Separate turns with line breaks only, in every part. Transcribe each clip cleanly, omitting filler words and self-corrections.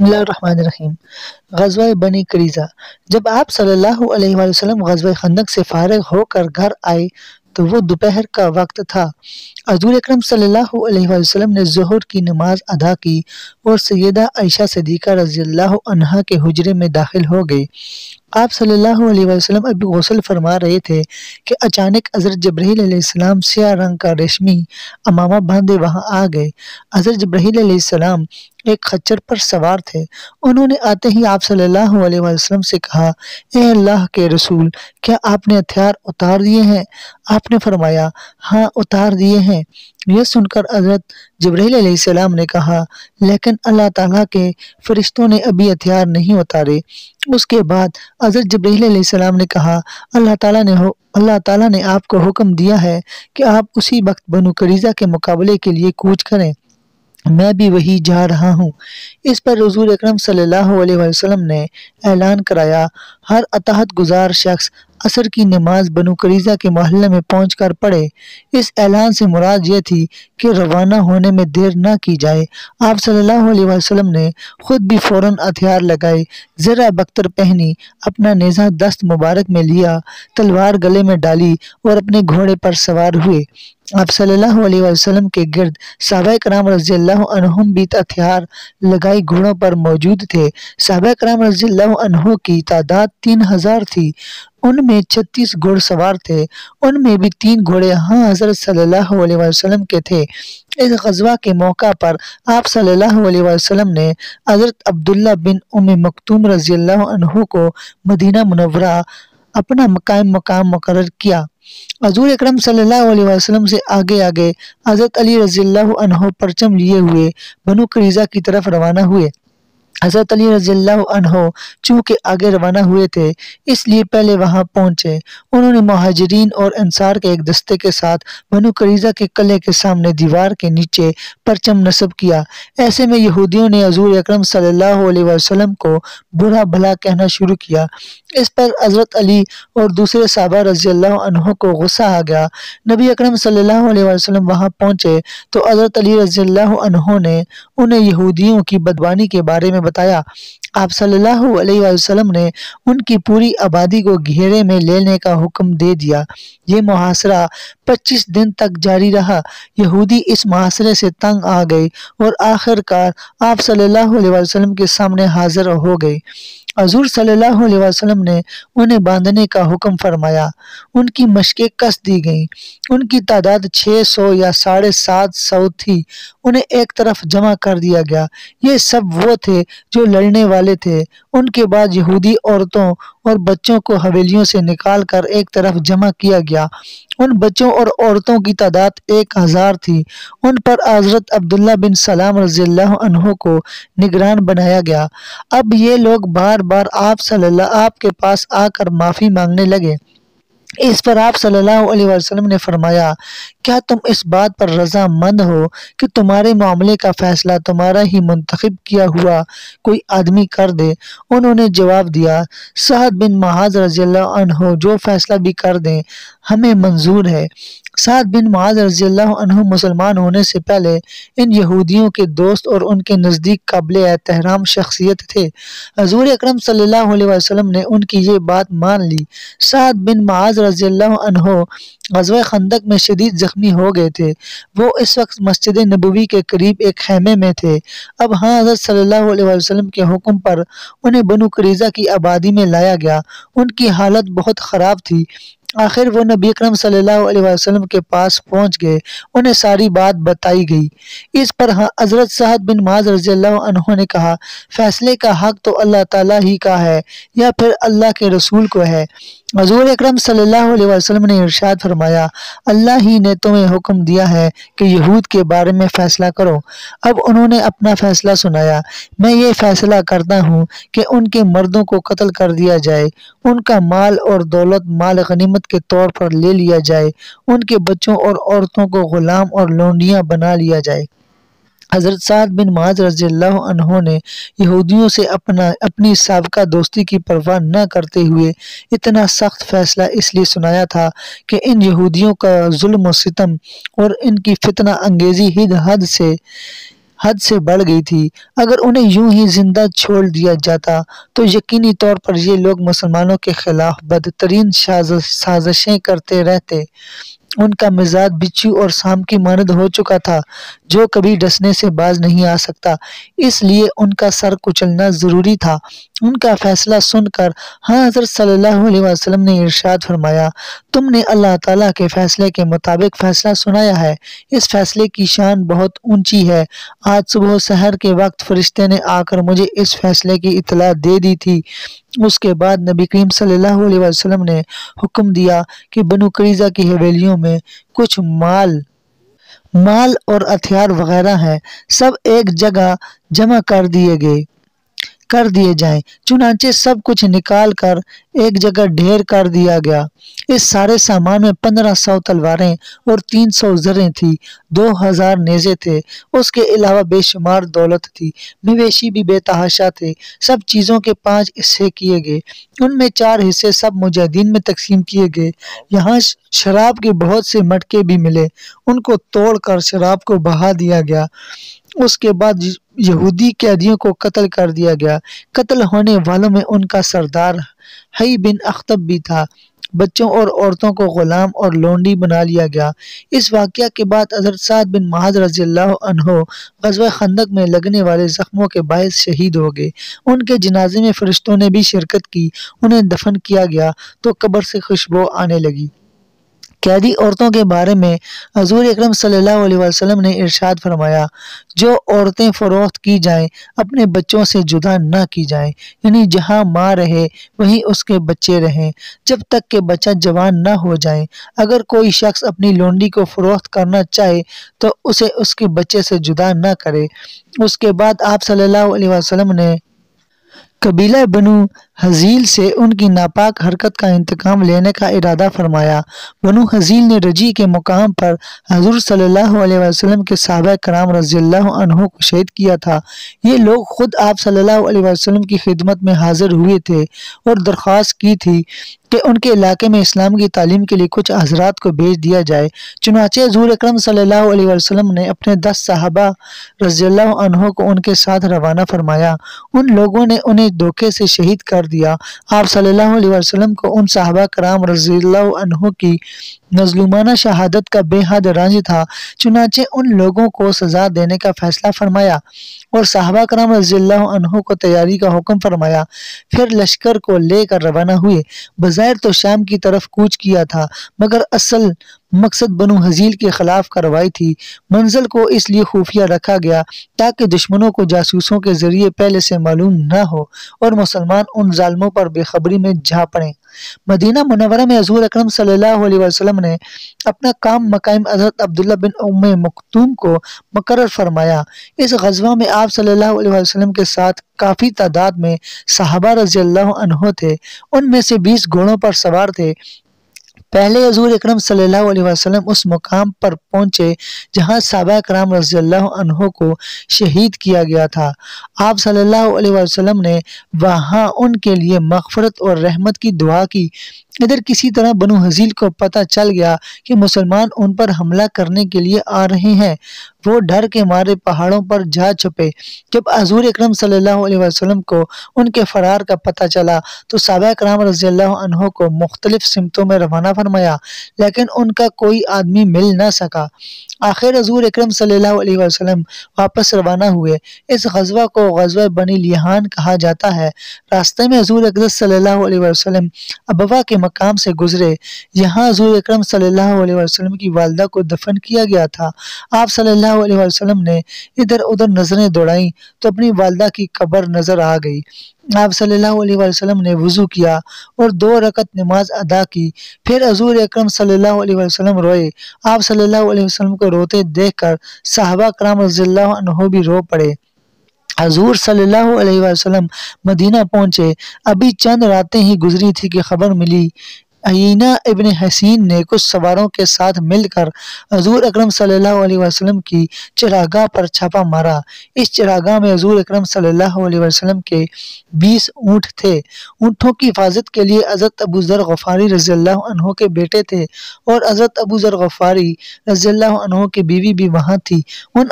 بسم اللہ الرحمن الرحیم۔ غزوہ بنی قریظہ۔ جب آپ صلی اللہ علیہ وآلہ وسلم غزوہ خندق سے فارغ ہو کر گھر آئے تو وہ دوپہر کا وقت تھا۔ حضور اکرم صلی اللہ علیہ وآلہ وسلم نے ظہر کی نماز ادا کی اور سیدہ عائشہ صدیقہ رضی اللہ عنہا کے حجرے میں داخل ہو گئے۔ آپ صلی اللہ علیہ وآلہ وسلم ابھی غسل فرما رہے تھے کہ اچانک حضرت جبرائیل علیہ السلام سیاہ رنگ کا ریشمی عمامہ باندھے وہاں آ گئے۔ حضرت جبرائیل علیہ السلام ایک خچر پر سوار تھے۔ انہوں نے آتے ہی آپ صلی اللہ علیہ وآلہ وسلم سے کہا، اے اللہ کے رسول، کیا آپ نے ہتھیار اتار دیے ہیں؟ آپ نے فرمایا، ہاں اتار دیے ہیں۔ یہ سن کر حضرت جبرائیل علیہ السلام نے کہا، لیکن اللہ تعالیٰ کے فرشتوں نے ابھی ہتھیار نہیں اتارے۔ اس کے بعد حضرت جبرائیل علیہ السلام نے کہا، اللہ تعالیٰ نے آپ کو حکم دیا ہے کہ آپ اسی وقت بنو قریظہ کے مقابلے کے لیے کوچ کریں، میں بھی وہی جا رہا ہوں۔ اس پر حضور اکرم صلی اللہ علیہ وآلہ وسلم نے اعلان کرایا، ہر اطاعت گزار شخص عصر کی نماز بنو قریظہ کے محلے میں پہنچ کر پڑھے۔ اس اعلان سے مراد یہ تھی کہ روانہ ہونے میں دیر نہ کی جائے۔ آپ صلی اللہ علیہ وآلہ وسلم نے خود بھی فوراً ہتھیار لگائے، زرہ بختر پہنی، اپنا نیزہ دست مبارک میں لیا، تلوار گلے میں ڈالی اور اپنے گھوڑے پر سوار ہوئے۔ آپ صلی اللہ علیہ وآلہ وسلم کے گرد صحابہ کرام رضی اللہ عنہم بھی ہتھیار لگائی گھوڑوں پر موجود تھے۔ صحابہ کرام رضی اللہ عنہ کی تعداد 3000 تھی، ان میں 36 گھوڑ سوار تھے، ان میں بھی 3 گھوڑے حضرت صلی اللہ علیہ وآلہ وسلم کے تھے۔ اس غزوہ کے موقع پر آپ صلی اللہ علیہ وآلہ وسلم نے حضرت عبداللہ بن ام مکتوم رضی اللہ عنہ کو مدینہ منورہ اپنا مقام مقرر کیا۔ حضور اکرم صلی اللہ علیہ وسلم سے آگے حضرت علی رضی اللہ عنہ پرچم لیے ہوئے بنو قریظہ کی طرف روانہ ہوئے۔ حضرت علی رضی اللہ عنہ چونکہ آگے روانہ ہوئے تھے اس لیے پہلے وہاں پہنچے۔ انہوں نے مہاجرین اور انصار کے ایک دستے کے ساتھ بنو قریظہ کے قلعے کے سامنے دیوار کے نیچے پرچم نصب کیا۔ ایسے میں یہودیوں نے حضور اکرم صلی اللہ علیہ وسلم کو برا بھلا کہنا شروع کیا۔ اس پر حضرت علی اور دوسرے صحابہ رضی اللہ عنہ کو غصہ آ گیا۔ نبی اکرم صلی اللہ علیہ وسلم وہاں پہنچے تو حضرت علی رضی اللہ عنہ نے انہیں یہودیوں کی بدگمانی کے بارے میں بتایا۔ آپ صلی اللہ علیہ وسلم نے ان کی پوری آبادی کو گھیرے میں لینے کا حکم دے دیا۔ یہ محاصرہ 25 دن تک جاری رہا۔ یہودی اس محاصرے سے تنگ آ گئے اور آخر کار آپ صلی اللہ علیہ وسلم کے سامنے حاضر ہو گئے۔ حضور صلی اللہ علیہ وسلم نے انہیں باندھنے کا حکم فرمایا۔ ان کی مشقیں کس دی گئیں۔ ان کی تعداد 600 یا 750 تھی۔ انہیں ایک طرف جمع کر دیا گیا۔ یہ سب وہ تھے جو لڑنے والے تھے۔ ان کے بعد یہودی عورتوں اور بچوں کو حویلیوں سے نکال کر ایک طرف جمع کیا گیا۔ ان بچوں اور عورتوں کی تعداد 1000 تھی۔ ان پر حضرت عبداللہ بن سلام رضی اللہ عنہ کو نگران بنایا گیا۔ اب یہ لوگ بار بار آپ کے پاس آ کر معافی مانگنے لگے۔ اس پر آپ صلی اللہ علیہ وسلم نے فرمایا، کیا تم اس بات پر رضا مند ہو کہ تمہارے معاملے کا فیصلہ تمہارا ہی منتخب کیا ہوا کوئی آدمی کر دے؟ انہوں نے جواب دیا، سعد بن معاذ رضی اللہ عنہ جو فیصلہ بھی کر دیں ہمیں منظور ہے۔ سعد بن معاذ رضی اللہ عنہ مسلمان ہونے سے پہلے ان یہودیوں کے دوست اور ان کے نزدیک قابل احترام شخصیت تھے۔ حضور اکرم صلی اللہ علیہ وسلم نے ان کی یہ بات مان لی۔ سعد بن معاذ رضی اللہ عنہ غزوہ خندق میں شدید زخمی ہو گئے تھے۔ وہ اس وقت مسجد نبوی کے قریب ایک خیمے میں تھے۔ اب حضرت صلی اللہ علیہ وسلم کے حکم پر انہیں بنو قریظہ کی آبادی میں لایا گیا۔ ان کی حالت بہت خراب تھی۔ آخر وہ نبی اکرم صلی اللہ علیہ وسلم کے پاس پہنچ گئے۔ انہیں ساری بات بتائی گئی۔ اس پر حضرت سعد بن معاذ رضی اللہ عنہ نے کہا، فیصلے کا حق تو اللہ تعالیٰ ہی کا ہے یا پھر اللہ کے رسول کو ہے۔ حضور اکرم صلی اللہ علیہ وسلم نے ارشاد فرمایا، اللہ ہی نے تمہیں حکم دیا ہے کہ یہود کے بارے میں فیصلہ کرو۔ اب انہوں نے اپنا فیصلہ سنایا، میں یہ فیصلہ کرتا ہوں کہ ان کے مردوں کو قتل کر دیا جائے، ان کا مال اور دولت مال غنیمت کے طور پر لے لیا جائے، ان کے بچوں اور عورتوں کو غلام اور لونڈیاں بنا لیا جائے۔ حضرت سعد بن معاذ رضی اللہ عنہ نے یہودیوں سے اپنی سابقہ دوستی کی پرواہ نہ کرتے ہوئے اتنا سخت فیصلہ اس لیے سنایا تھا کہ ان یہودیوں کا ظلم و ستم اور ان کی فتنہ انگیزی حد سے بڑھ گئی تھی۔ اگر انہیں یوں ہی زندہ چھوڑ دیا جاتا تو یقینی طور پر یہ لوگ مسلمانوں کے خلاف بدترین سازشیں کرتے رہتے۔ ان کا مزاج بچھو اور سام کی مانند ہو چکا تھا جو کبھی ڈسنے سے باز نہیں آ سکتا، اس لیے ان کا سر کچلنا ضروری تھا۔ ان کا فیصلہ سن کر حضرت صلی اللہ علیہ وسلم نے ارشاد فرمایا، تم نے اللہ تعالیٰ کے فیصلے کے مطابق فیصلہ سنایا ہے، اس فیصلے کی شان بہت اونچی ہے۔ آج صبح سحر کے وقت فرشتے نے آ کر مجھے اس فیصلے کی اطلاع دے دی تھی۔ اس کے بعد نبی کریم صلی اللہ علیہ وسلم نے حکم دیا کہ بنو قریظہ کی حویلیوں میں کچھ مال اور ہتھیار وغیرہ ہیں، سب ایک جگہ جمع کر دیے جائیں۔ چنانچہ سب کچھ نکال کر ایک جگہ ڈھیر کر دیا گیا۔ اس سارے سامان میں 1500 تلواریں اور 300 زریں تھی، 2000 نیزے تھے، اس کے علاوہ بے شمار دولت تھی، مویشی بھی بے تحاشا تھے۔ سب چیزوں کے 5 حصے کیے گئے، ان میں 4 حصے سب مجاہدین میں تقسیم کیے گئے۔ یہاں شراب کے بہت سے مٹکے بھی ملے، ان کو توڑ کر شراب کو بہا دیا گیا۔ اس کے بعد یہودی قیدیوں کو قتل کر دیا گیا۔ قتل ہونے والوں میں ان کا سردار حی بن اخطب بھی تھا۔ بچوں اور عورتوں کو غلام اور لونڈی بنا لیا گیا۔ اس واقعہ کے بعد حضرت سعد بن معاذ رضی اللہ عنہ غزوہ خندق میں لگنے والے زخموں کے باعث شہید ہو گئے۔ ان کے جنازے میں فرشتوں نے بھی شرکت کی۔ انہیں دفن کیا گیا تو قبر سے خوشبو آنے لگی۔ قیدی عورتوں کے بارے میں حضور اکرم صلی اللہ علیہ وسلم نے ارشاد فرمایا، جو عورتیں فروخت کی جائیں اپنے بچوں سے جدا نہ کی جائیں، یعنی جہاں ماں رہے وہیں اس کے بچے رہیں جب تک کہ بچہ جوان نہ ہو جائیں۔ اگر کوئی شخص اپنی لونڈی کو فروخت کرنا چاہے تو اسے اس کے بچے سے جدا نہ کرے۔ اس کے بعد آپ صلی اللہ علیہ وسلم نے قبیلہ بنو حذیل سے ان کی ناپاک حرکت کا انتقام لینے کا ارادہ فرمایا۔ بنو حذیل نے رجی کے مقام پر حضور صلی اللہ علیہ وسلم کے صحابہ کرام رضی اللہ عنہ کو شہید کیا تھا۔ یہ لوگ خود آپ صلی اللہ علیہ وسلم کی خدمت میں حاضر ہوئے تھے اور درخواست کی تھی کہ ان کے علاقے میں اسلام کی تعلیم کے لیے کچھ حضرات کو بھیج دیا جائے۔ چنانچہ حضور اکرم صلی اللہ علیہ وسلم نے اپنے 10 صحابہ رضی اللہ عنہ کو ان کے ساتھ روانہ فرمایا۔ ان لوگوں نے انہیں دھوکے سے شہید کر دیا۔ آپ صلی اللہ علیہ وسلم کو ان صحابہ کرام رضی اللہ عنہ کی مظلومانہ شہادت کا بے حد رنج تھا، چنانچہ ان لوگوں کو سزا دینے کا فیصلہ فرمایا اور صحابہ کرام رضی اللہ عنہ کو تیاری کا حکم فرمایا۔ پھر لشکر کو لے کر روانہ ہوئے۔ بظاہر تو شام کی طرف کوچ کیا تھا، مگر اصل مقصد بنو حذیل کے خلاف کارروائی تھی۔ منزل کو اس لیے خفیہ رکھا گیا تاکہ دشمنوں کو جاسوسوں کے ذریعے پہلے سے معلوم نہ ہو اور مسلمان ان ظالموں پر بے خبری میں جا پڑیں۔ مدینہ منورہ میں حضور اکرم صلی اللہ علیہ وسلم نے اپنا مقام حضرت عبداللہ بن ام مکتوم کو مقرر فرمایا۔ اس غزوہ میں آپ صلی اللہ علیہ وسلم کے ساتھ کافی تعداد میں صحابہ رضی اللہ عنہ تھے، ان میں سے 20 گھوڑوں پر سوار تھے۔ پہلے حضور اکرم صلی اللہ علیہ وسلم اس مقام پر پہنچے جہاں صحابہ کرام رضی اللہ عنہ کو شہید کیا گیا تھا۔ آپ صلی اللہ علیہ وسلم نے وہاں ان کے لیے مغفرت اور رحمت کی دعا کی۔ ادھر کسی طرح بنو حذیل کو پتہ چل گیا کہ مسلمان ان پر حملہ کرنے کے لیے آ رہے ہیں۔ وہ ڈر کے مارے پہاڑوں پر جا چھپے۔ جب حضور اکرم صلی اللہ علیہ وسلم کو ان کے فرار کا پتہ چلا تو صحابہ کرام رضی اللہ عنہ کو مختلف سمتوں میں روانہ فرمایا، لیکن ان کا کوئی آدمی مل نہ سکا۔ آخر حضور اکرم صلی اللہ علیہ وسلم واپس روانہ ہوئے۔ اس غزوہ کو غزوہ بنی لیحان کہا جاتا ہے۔ راستے میں حضور اکرم صلی اللہ علیہ وسلم ابوا کے مقام سے گزرے، یہاں حضور اکرم صلی اللہ علیہ وسلم کی والدہ کو دفن کیا گیا تھا۔ آپ صلی اللہ علیہ وسلم نے ادھر ادھر نظریں دوڑائیں تو اپنی والدہ کی قبر نظر آ گئی۔ آپ صلی اللہ علیہ وسلم نے وضو کیا اور 2 رکعت نماز ادا کی۔ پھر حضور اکرم صلی اللہ علیہ وسلم روئے۔ آپ صلی اللہ علیہ وسلم کو روتے دیکھ کر صحابہ کرام رضی اللہ عنہ بھی رو پڑے۔ حضور صلی اللہ علیہ وسلم مدینہ پہنچے۔ ابھی چند راتیں ہی گزری تھی کہ خبر ملی عیینہ ابن حسین نے کچھ سواروں کے ساتھ مل کر حضور اکرم صلی اللہ علیہ وسلم کی چراگاہ پر چھاپا مارا۔ اس چراگاہ میں حضور اکرم صلی اللہ علیہ وسلم کے 20 اونٹ تھے۔ اونٹوں کی حفاظت کے لیے حضرت ابو ذر غفاری رضی اللہ عنہ کے بیٹے تھے اور حضرت ابو ذر غفاری رضی اللہ عنہ کی بیوی بھی وہاں تھی۔ ان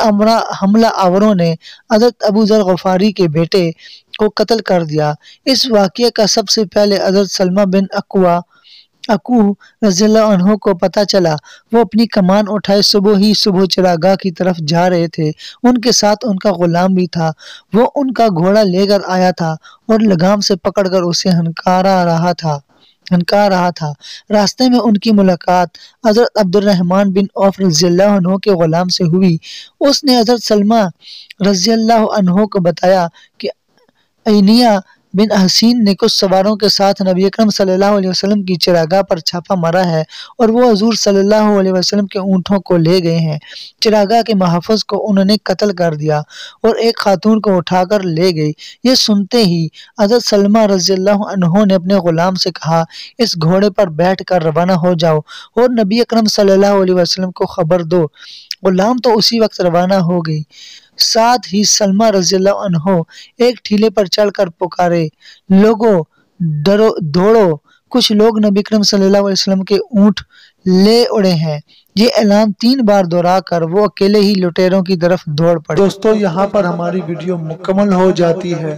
حملہ آوروں نے حضرت ابو ذر غفاری کے بیٹے کو قتل کر دیا۔ اس واقعے کا سب سے پہلے حضرت سلمہ بن اکوع رضی اللہ عنہ کو پتہ چلا۔ وہ اپنی کمان اٹھائے صبح چراگاہ کی طرف جا رہے تھے۔ ان کے ساتھ ان کا غلام بھی تھا۔ وہ ان کا گھوڑا لے کر آیا تھا اور لگام سے پکڑ کر اسے ہنکارا رہا تھا۔ راستے میں ان کی ملاقات حضرت عبد الرحمن بن عوف رضی اللہ عنہ کے غلام سے ہوئی۔ اس نے حضرت سلمہ رضی اللہ عنہ کو بتایا کہ عیینہ بن حسین نے کچھ سواروں کے ساتھ نبی اکرم صلی اللہ علیہ وسلم کی چراگاہ پر چھاپا مارا ہے اور وہ حضور صلی اللہ علیہ وسلم کے اونٹوں کو لے گئے ہیں۔ چراگاہ کے محافظ کو انہوں نے قتل کر دیا اور ایک خاتون کو اٹھا کر لے گئی۔ یہ سنتے ہی حضرت سلمہ رضی اللہ عنہ نے اپنے غلام سے کہا، اس گھوڑے پر بیٹھ کر روانہ ہو جاؤ اور نبی اکرم صلی اللہ علیہ وسلم کو خبر دو۔ غلام تو اسی وقت روانہ ہو گئی۔ ساتھ ہی سلمہ رضی اللہ عنہ ایک ٹھیلے پر چڑھ کر پکارے، لوگو دوڑو، کچھ لوگ نبی اکرم صلی اللہ علیہ وسلم کے اونٹ لے اڑے ہیں۔ یہ اعلان 3 بار دہرا کر وہ اکیلے ہی لٹیروں کی طرف دوڑ پڑے۔
دوستو یہاں پر ہماری ویڈیو مکمل ہو جاتی ہے۔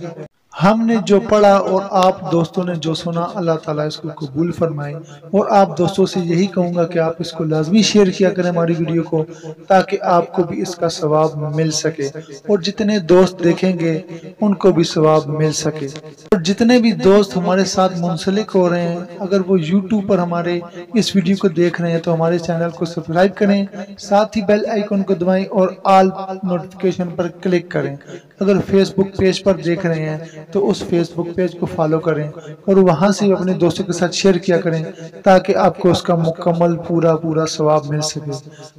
ہم نے جو پڑھا اور آپ دوستوں نے جو سنا، اللہ تعالیٰ اس کو قبول فرمائے۔ اور آپ دوستوں سے یہی کہوں گا کہ آپ اس کو لازمی شیئر کیا کریں ہماری ویڈیو کو، تاکہ آپ کو بھی اس کا ثواب مل سکے اور جتنے دوست دیکھیں گے ان کو بھی ثواب مل سکے۔ اور جتنے بھی دوست ہمارے ساتھ منسلک ہو رہے ہیں، اگر وہ یوٹیوب پر ہمارے اس ویڈیو کو دیکھ رہے ہیں تو ہمارے چینل کو سبسکرائب کریں، ساتھ ہی بیل آئیکن کو دبائیں اور آل نوٹیفیکیشن پر کلک کریں۔ اگر فیس بک پیج پر دیکھ رہے ہیں تو اس فیس بک پیج کو فالو کریں اور وہاں سے اپنے دوستوں کے ساتھ شیئر کیا کریں، تاکہ آپ کو اس کا مکمل پورا ثواب مل سکے۔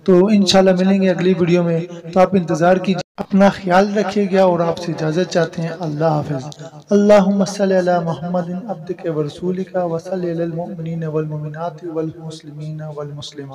تو انشاءاللہ ملیں گے اگلی ویڈیو میں، تو آپ انتظار کیجئے۔ اپنا خیال رکھیے گا اور آپ سے اجازت چاہتے ہیں۔ اللہ حافظ۔ اللہم صلی علی محمد عبدک ورسولک وصلی علی المؤمنین والمؤمنات والمسلمین والمسلمات۔